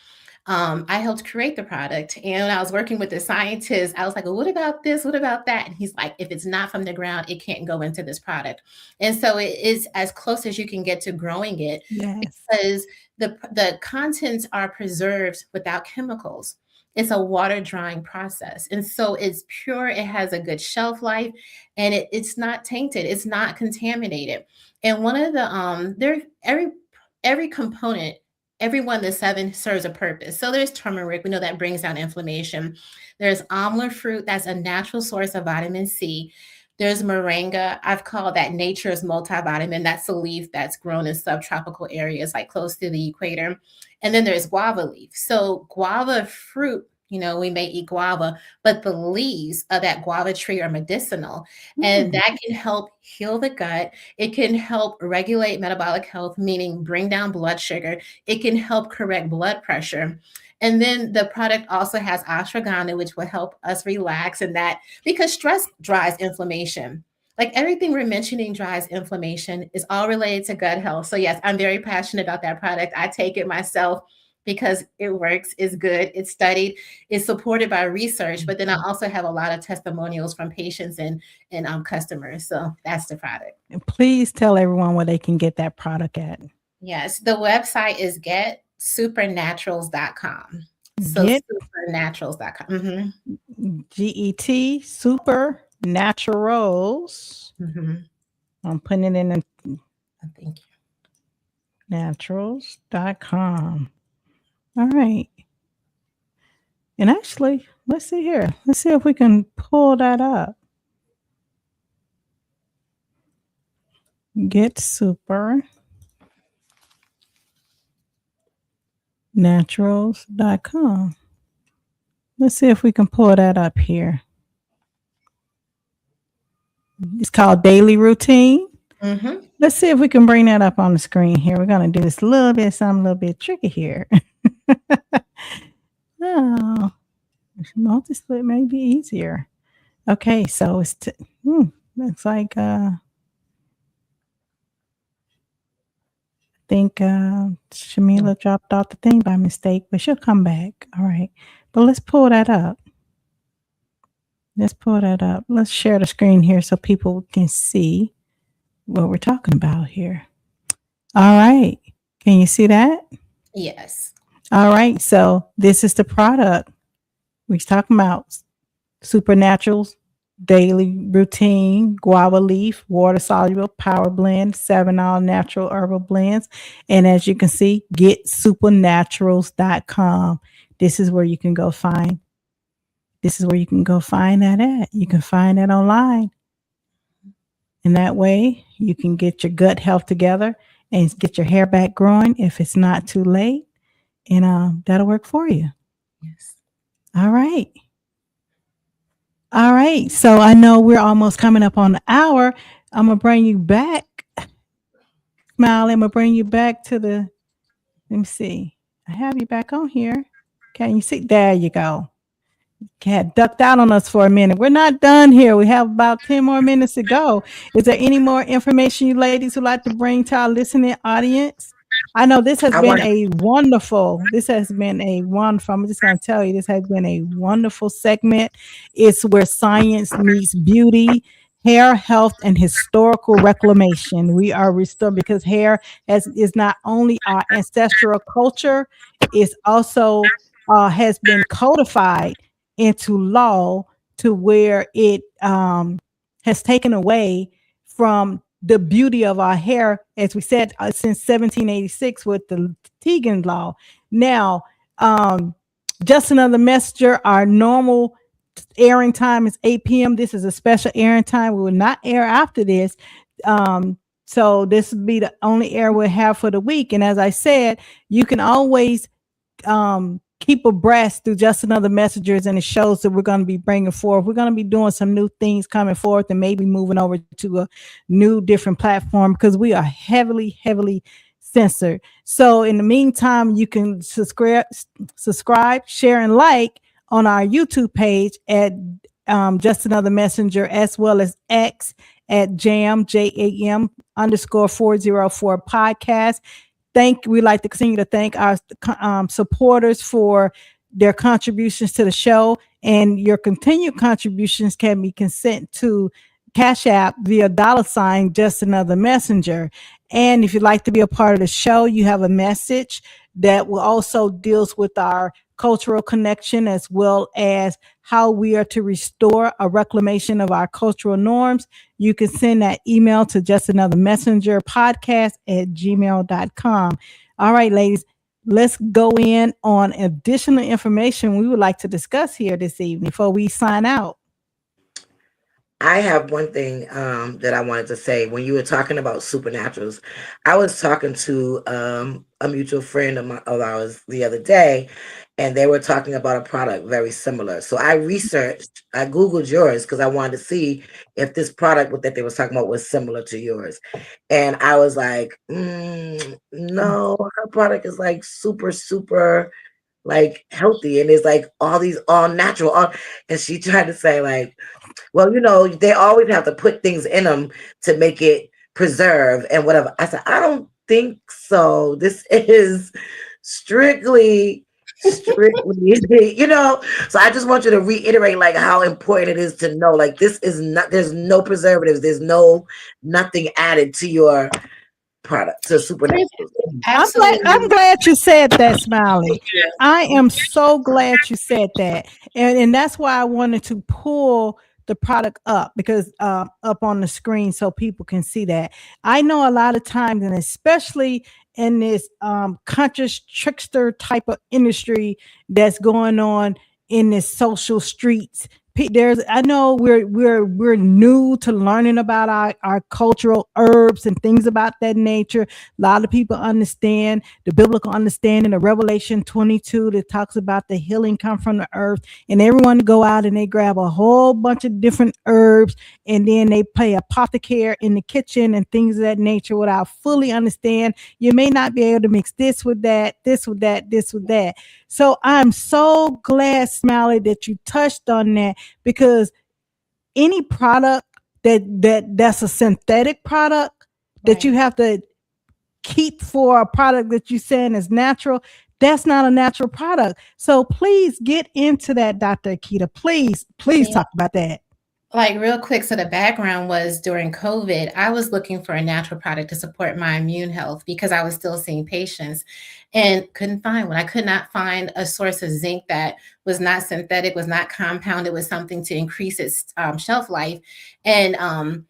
I helped create the product. And when I was working with the scientist, I was like, well, what about this? What about that? And he's like, if it's not from the ground, it can't go into this product. And so it is as close as you can get to growing it, because the contents are preserved without chemicals. It's a water drying process. And so it's pure. It has a good shelf life, and it's not tainted. It's not contaminated. And one of the, every component, every one of the 7 serves a purpose. So there's turmeric. We know that brings down inflammation. There's amla fruit. That's a natural source of vitamin C. There's moringa. I've called that nature's multivitamin. That's a leaf that's grown in subtropical areas, like close to the equator. And then there's guava leaf. So guava fruit, we may eat guava, but the leaves of that guava tree are medicinal. And that can help heal the gut. It can help regulate metabolic health, meaning bring down blood sugar. It can help correct blood pressure. And then the product also has ashwagandha, which will help us relax, and that because stress drives inflammation. Like everything we're mentioning drives inflammation, is all related to gut health. So yes, I'm very passionate about that product. I take it myself because it works, it's good, it's studied, it's supported by research, but then I also have a lot of testimonials from patients and customers. So that's the product. And please tell everyone where they can get that product at. Yes, the website is getsupernaturals.com. So supernaturals.com. GET Supernaturals. I'm putting it in. Thank you. Naturals.com. All right. And actually, let's see here. Let's see if we can pull that up. Get Super Naturals.com. Let's see if we can pull that up here. It's called Daily Routine. Let's see if we can bring that up on the screen here. We're going to do this something a little bit tricky here. Oh, multi-split may be easier. Okay, so it's looks like I think Sharmele dropped off the thing by mistake, but she'll come back. All right, but let's pull that up. Let's share the screen here so people can see what we're talking about here. All right, can you see that? Yes. All right, so this is the product we're talking about. Supernaturals Daily Routine, guava leaf, water soluble power blend, 7 all natural herbal blends. And as you can see, getsupernaturals.com. This is where you can go find this is where you can go find that at. You can find that online. And that way you can get your gut health together and get your hair back growing if it's not too late. And that'll work for you. Yes. All right. All right. So I know we're almost coming up on the hour. I'm going to bring you back. Smiley, I'm going to bring you back to the, let me see. I have you back on here. Can you see? There you go. Had ducked out on us for a minute. We're not done here. We have about 10 more minutes to go. Is there any more information you ladies would like to bring to our listening audience? I know this has been a wonderful, I'm just going to tell you, this has been a wonderful segment. It's where science meets beauty, hair health, and historical reclamation. We are restored because hair is not only our ancestral culture, it's also has been codified into law to where it has taken away from the beauty of our hair, as we said, since 1786 with the Tignon Law. Now, just another messenger, our normal airing time is 8 p.m. This is a special airing time. We will not air after this. So this will be the only air we'll have for the week. And as I said, you can always keep abreast through Just Another Messengers and the shows that we're going to be bringing forth. We're going to be doing some new things coming forth and maybe moving over to a new different platform because we are heavily censored. So in the meantime, you can subscribe, share, and like on our YouTube page at Just Another Messenger, as well as X at JAM _404 podcast. We'd like to continue to thank our supporters for their contributions to the show, and your continued contributions can be sent to Cash App via $ Just Another Messenger. And if you'd like to be a part of the show, you have a message that will also deals with our cultural connection, as well as how we are to restore a reclamation of our cultural norms. You can send that email to Just Another Messenger podcast at gmail.com. All right, ladies, let's go in on additional information we would like to discuss here this evening before we sign out. I have one thing that I wanted to say. When you were talking about supernaturals, I was talking to a mutual friend of ours the other day, and they were talking about a product very similar. So I Googled yours because I wanted to see if this product that they were talking about was similar to yours. And I was like, no, her product is like super like healthy, and it's like all natural. And she tried to say like, well, they always have to put things in them to make it preserve and whatever. I said, I don't think so. This is strictly, so I just want you to reiterate like how important it is to know, like, this is not, there's no preservatives, there's nothing added to your product, to supernatural. I'm glad you said that, Smiley. I am so glad you said that. And that's why I wanted to pull the product up, because up on the screen so people can see that. I know a lot of times, and especially in this conscious trickster type of industry that's going on in the social streets, I know we're new to learning about our cultural herbs and things about that nature. A lot of people understand the biblical understanding of Revelation 22 that talks about the healing come from the earth, and everyone go out and they grab a whole bunch of different herbs, and then they play apothecary in the kitchen and things of that nature without fully understand. You may not be able to mix this with that, this with that, this with that. So I'm so glad, Smiley, that you touched on that, because any product that's a synthetic product that you have to keep for a product that you're saying is natural, that's not a natural product. So please get into that, Dr. Akita. Please talk about that. Like real quick, so the background was during COVID, I was looking for a natural product to support my immune health because I was still seeing patients and couldn't find one. I could not find a source of zinc that was not synthetic, was not compounded with something to increase its shelf life. And,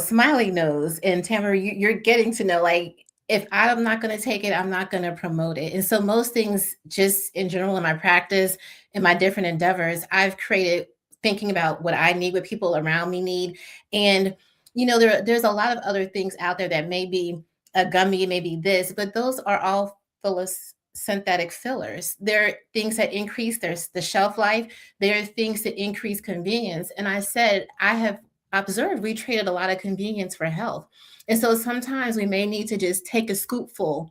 Smiley knows, and Tamara, you're getting to know, like, if I'm not going to take it, I'm not going to promote it. And so most things just in general in my practice, in my different endeavors, I've created thinking about what I need, what people around me need. And, there's a lot of other things out there that may be a gummy, maybe this, but those are all full of synthetic fillers. There are things that increase the shelf life. There are things that increase convenience. And I said, I have observed we traded a lot of convenience for health. And so sometimes we may need to just take a scoopful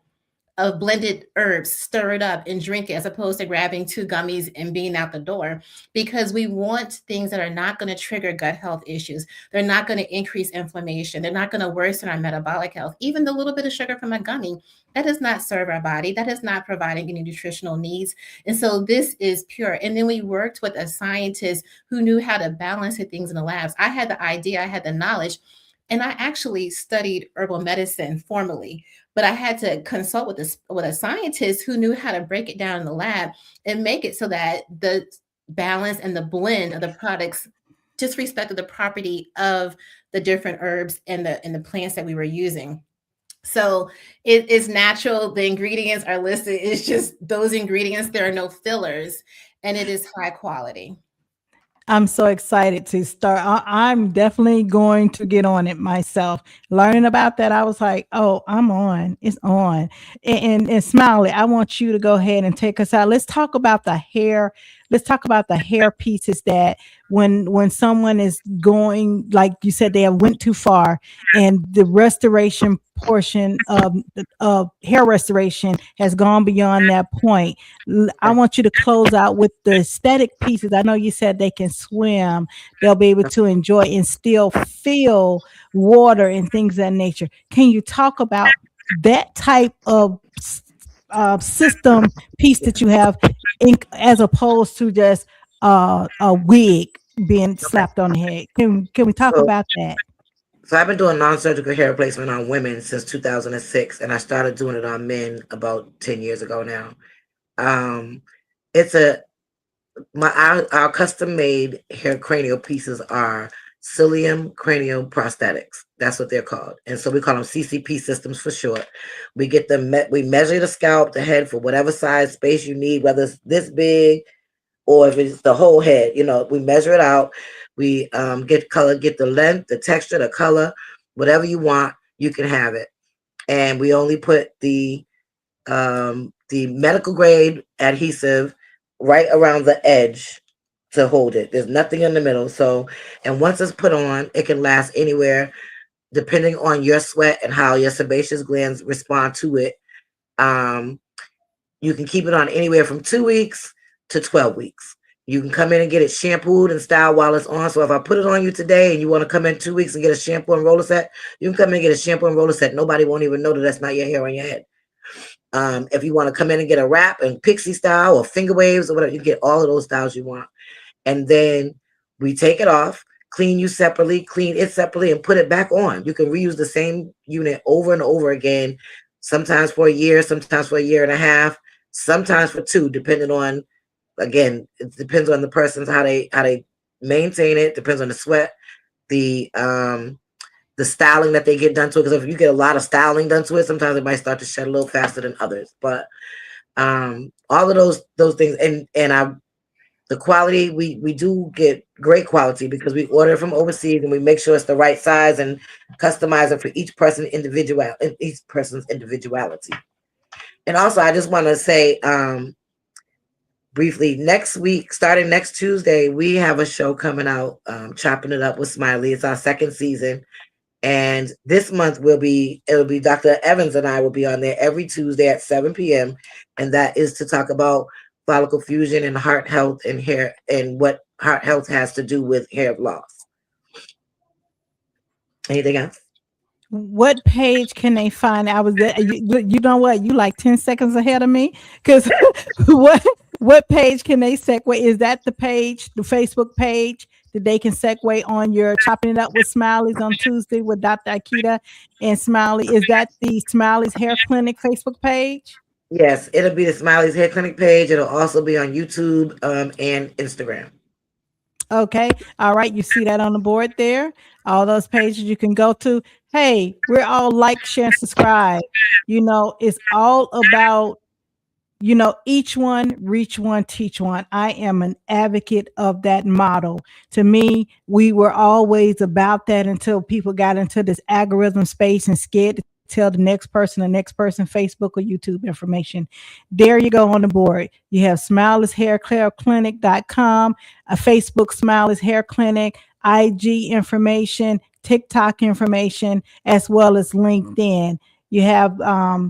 of blended herbs, stir it up and drink it, as opposed to grabbing 2 gummies and being out the door, because we want things that are not going to trigger gut health issues. They're not going to increase inflammation. They're not going to worsen our metabolic health. Even the little bit of sugar from a gummy, that does not serve our body. That is not providing any nutritional needs. And so this is pure. And then we worked with a scientist who knew how to balance the things in the labs. I had the idea, I had the knowledge, and I actually studied herbal medicine formally, but I had to consult with a scientist who knew how to break it down in the lab and make it so that the balance and the blend of the products just respected the property of the different herbs and the plants that we were using. So it is natural. The ingredients are listed. It's just those ingredients. There are no fillers, and it is high quality. I'm so excited to start. I'm definitely going to get on it myself. Learning about that, I was like, "Oh, I'm on. It's on." And Smiley, I want you to go ahead and take us out. Let's talk about the hair. Let's talk about the hair pieces that when someone is going, like you said, they have went too far, and the restoration portion of hair restoration has gone beyond that point. I want you to close out with the aesthetic pieces. I know you said they can swim, they'll be able to enjoy and still feel water and things of that nature. Can you talk about that type of system piece that you have as opposed to just a wig being slapped on the head? Can we talk about that? So I've been doing non-surgical hair replacement on women since 2006, and I started doing it on men about 10 years ago now. It's our custom-made hair cranial pieces are cilium cranial prosthetics. That's what they're called. And so we call them CCP systems for short. We get them, we measure the scalp, the head for whatever size space you need, whether it's this big or if it's the whole head, we measure it out. We get color, get the length, the texture, the color, whatever you want, you can have it. And we only put the medical grade adhesive right around the edge to hold it. There's nothing in the middle. So, and once it's put on, it can last anywhere, depending on your sweat and how your sebaceous glands respond to it. You can keep it on anywhere from 2 weeks to 12 weeks. You can come in and get it shampooed and styled while it's on. So if I put it on you today and you want to come in 2 weeks and get a shampoo and roller set, you can come in and get a shampoo and roller set. Nobody won't even know that that's not your hair on your head. If you want to come in and get a wrap and pixie style or finger waves or whatever, you get all of those styles you want. And then we take it off, clean you separately, clean it separately, and put it back on. You can reuse the same unit over and over again, sometimes for a year, sometimes for a year and a half, sometimes for 2, depending on, again, it depends on the person's how they maintain it, depends on the sweat, the styling that they get done to it. Because if you get a lot of styling done to it, sometimes it might start to shed a little faster than others. But all of those things, and the quality, we do get great quality because we order from overseas and we make sure it's the right size and customize it for each person's individuality. And also, I just want to say briefly, next week, starting next Tuesday, we have a show coming out, Chopping It Up with Smiley. It's our 2nd season. And this month it'll be Dr. Evans and I will be on there every Tuesday at 7 p.m. And that is to talk about follicle fusion and heart health and hair, and what heart health has to do with hair loss. Anything else? What page can they find? I was there. You know what? You like 10 seconds ahead of me. Because what page can they segue? Is that the page, the Facebook page that they can segue on your Chopping It Up with Smiley's on Tuesday with Dr. Akita and Smiley? Is that the Smiley's Hair Clinic Facebook page? Yes, it'll be the Smiley's Hair Clinic page. It'll also be on YouTube and Instagram. Okay. All right. You see that on the board there? All those pages you can go to. Hey, we're all like, share, and subscribe. It's all about each one, reach one, teach one. I am an advocate of that model. To me, we were always about that until people got into this algorithm space and scared to tell the next person, Facebook or YouTube information. There you go on the board. You have Smiley's Hair Care Clinic.com, a Facebook Smiley's Hair Clinic, IG information, TikTok information, as well as LinkedIn. You have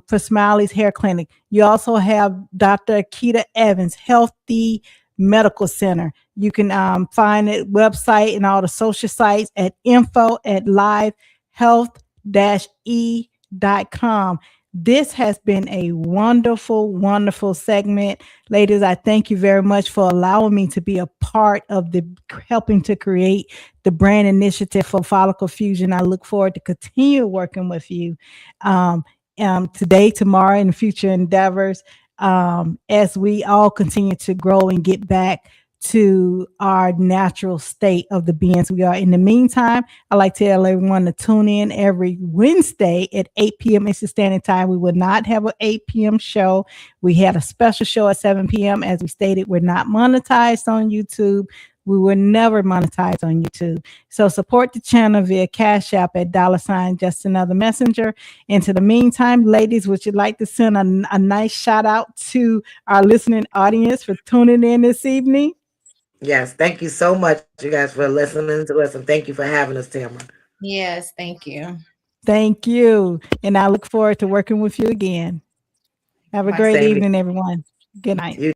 for Smiley's Hair Clinic. You also have Dr. Akita Evans, Healthy Medical Center. You can find it website and all the social sites at info@livehealth-e.com. This has been a wonderful, wonderful segment. Ladies, I thank you very much for allowing me to be a part of the helping to create the brand initiative for follicle fusion. I look forward to continue working with you today, tomorrow, and future endeavors as we all continue to grow and get back to our natural state of the beings we are. In the meantime, I'd like to tell everyone to tune in every Wednesday at 8 p.m. Eastern Standard Time. We will not have an 8 p.m. show. We had a special show at 7 p.m. As we stated, we're not monetized on YouTube. We will never monetize on YouTube. So support the channel via Cash App at $ just another messenger. And to the meantime, ladies, would you like to send a nice shout out to our listening audience for tuning in this evening? Yes, thank you so much, you guys, for listening to us, and thank you for having us, Tamara. Yes, thank you. Thank you. And I look forward to working with you again. Have a great evening, everyone. Good night. You